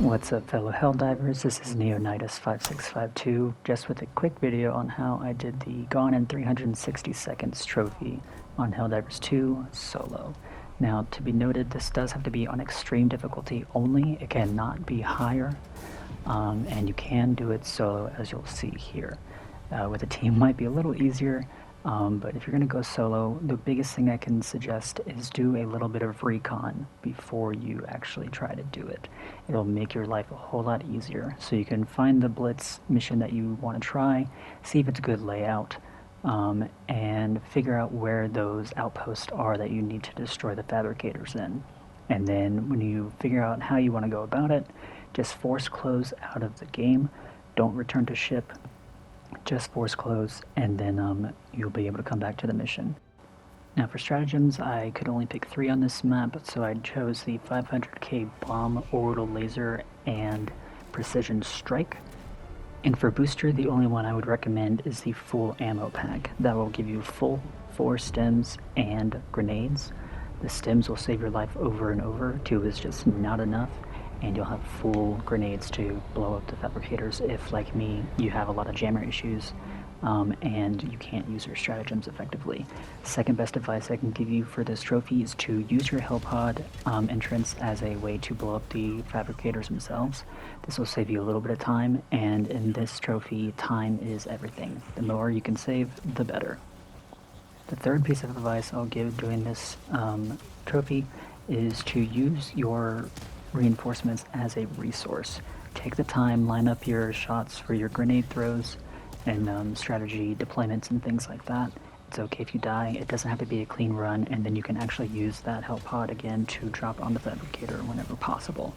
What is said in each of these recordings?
What's up, fellow Helldivers? This is Neonitus5652, just with a quick video on how I did the Gone in 360 Seconds trophy on Helldivers 2 solo. Now, to be noted, this does have to be on extreme difficulty only. It cannot be higher, and you can do it solo, as you'll see here. With a team, might be a little easier. But if you're going to go solo, the biggest thing I can suggest is do a little bit of recon before you actually try to do it. It'll make your life a whole lot easier. So you can find the blitz mission that you want to try, see if it's a good layout, and figure out where those outposts are that you need to destroy the fabricators in. And then when you figure out how you want to go about it, just force close out of the game. Don't return to ship. Just force close, and then you'll be able to come back to the mission. Now for stratagems, I could only pick 3 on this map, so I chose the 500k bomb, orbital laser, and precision strike. And for booster, the only one I would recommend is the full ammo pack. That will give you full 4 stims and grenades. The stims will save your life over and over. 2 is just not enough. And you'll have full grenades to blow up the fabricators if, like me, you have a lot of jammer issues and you can't use your stratagems effectively. Second best advice I can give you for this trophy is to use your hellpod entrance as a way to blow up the fabricators themselves. This will save you a little bit of time, and in this trophy, time is everything. The more you can save, the better. The third piece of advice I'll give doing this trophy is to use your reinforcements as a resource. Take the time, line up your shots for your grenade throws and strategy deployments and things like that. It's okay if you die. It doesn't have to be a clean run, and then you can actually use that hellpod again to drop on the fabricator whenever possible.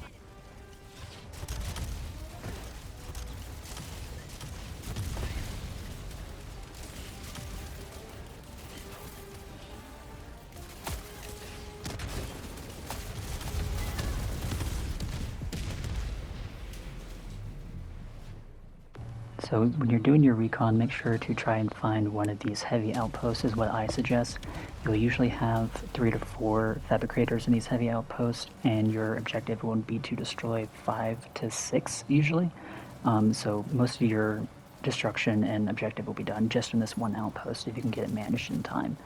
So when you're doing your recon, make sure to try and find one of these heavy outposts is what I suggest. You'll usually have 3 to 4 fabricators in these heavy outposts, and your objective will be to destroy 5 to 6 usually. So most of your destruction and objective will be done just in this one outpost if you can get it managed in time.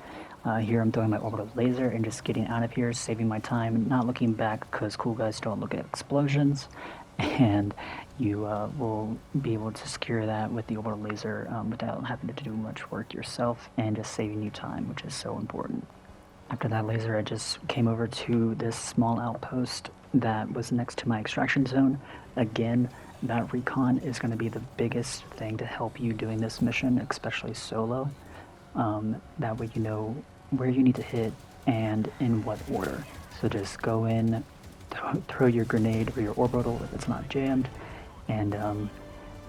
Here I'm throwing my orbital laser and just getting out of here, saving my time, not looking back because cool guys don't look at explosions. And you will be able to secure that with the orbital laser without having to do much work yourself, and just saving you time, which is so important. After that laser, I just came over to this small outpost that was next to my extraction zone. Again, that recon is going to be the biggest thing to help you doing this mission, especially solo. That way you know where you need to hit and in what order. So just go in, throw your grenade or your orbital if it's not jammed, and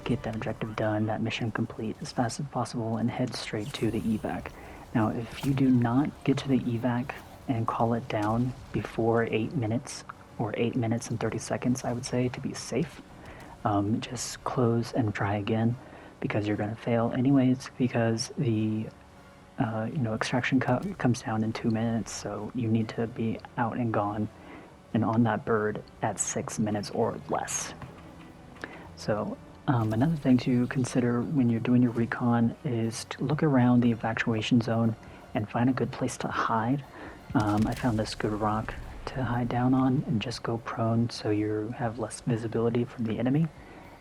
get that objective done, that mission complete as fast as possible, and head straight to the evac. Now, if you do not get to the evac and call it down before 8 minutes, or 8 minutes and 30 seconds, I would say, to be safe, just close and try again, because you're going to fail anyways, because the extraction comes down in 2 minutes, so you need to be out and gone and on that bird at 6 minutes or less. So another thing to consider when you're doing your recon is to look around the evacuation zone and find a good place to hide. I found this good rock to hide down on, and just go prone so you have less visibility from the enemy,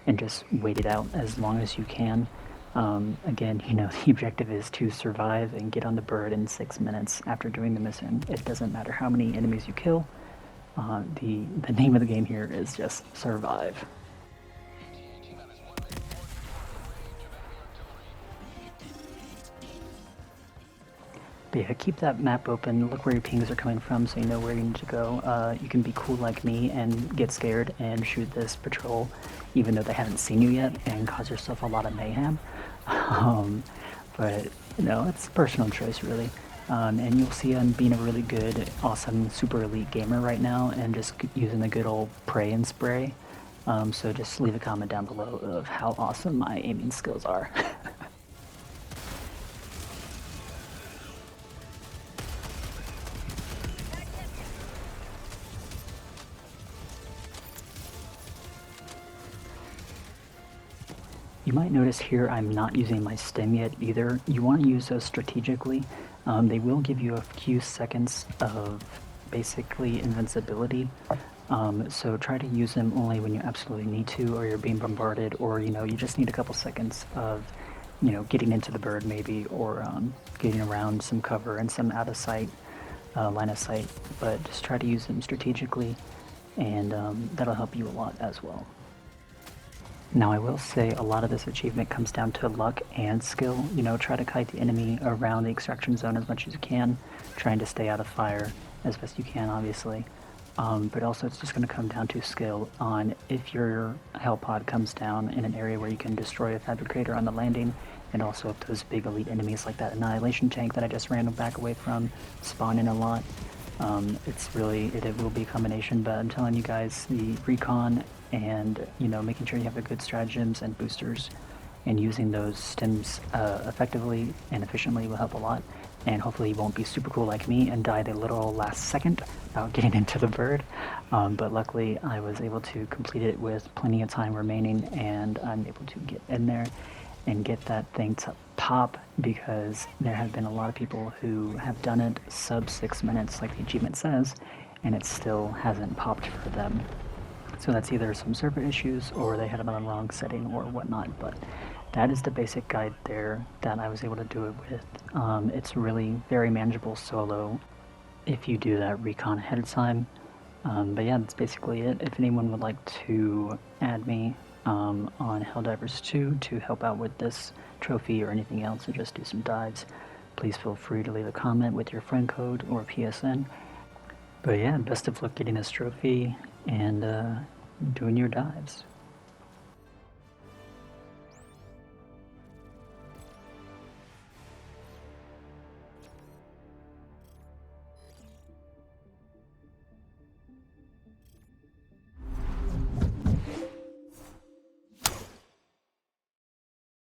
and just wait it out as long as you can. Again, the objective is to survive and get on the bird in 6 minutes after doing the mission. It doesn't matter how many enemies you kill. The name of the game here is just survive. But yeah, keep that map open, look where your pings are coming from so you know where you need to go. You can be cool like me and get scared and shoot this patrol even though they haven't seen you yet, and cause yourself a lot of mayhem. But it's a personal choice really. And you'll see I'm being a really good, awesome, super elite gamer right now, and just using the good old pray and spray. So just leave a comment down below of how awesome my aiming skills are. You might notice here I'm not using my stim yet either. You want to use those strategically. They will give you a few seconds of basically invincibility. So try to use them only when you absolutely need to, or you're being bombarded, or you just need a couple seconds of getting into the bird maybe, or getting around some cover and some out of sight, line of sight. But just try to use them strategically, and that'll help you a lot as well. Now I will say a lot of this achievement comes down to luck and skill. Try to kite the enemy around the extraction zone as much as you can, trying to stay out of fire as best you can, obviously. But also it's just going to come down to skill on if your hellpod comes down in an area where you can destroy a fabricator on the landing, and also if those big elite enemies like that annihilation tank that I just ran back away from spawn in a lot. It will be a combination, but I'm telling you guys, the recon and making sure you have the good stratagems and boosters and using those stims effectively and efficiently will help a lot. And hopefully you won't be super cool like me and die the literal last second without getting into the bird. But luckily I was able to complete it with plenty of time remaining, and I'm able to get in there and get that thing to pop, because there have been a lot of people who have done it sub 6 minutes like the achievement says, and it still hasn't popped for them. So that's either some server issues or they had it on the wrong setting or whatnot, but that is the basic guide there that I was able to do it with. It's really very manageable solo if you do that recon ahead of time. But yeah, that's basically it. If anyone would like to add me on Helldivers 2 to help out with this trophy or anything else, or just do some dives, please feel free to leave a comment with your friend code or PSN. But yeah, best of luck getting this trophy and doing your dives.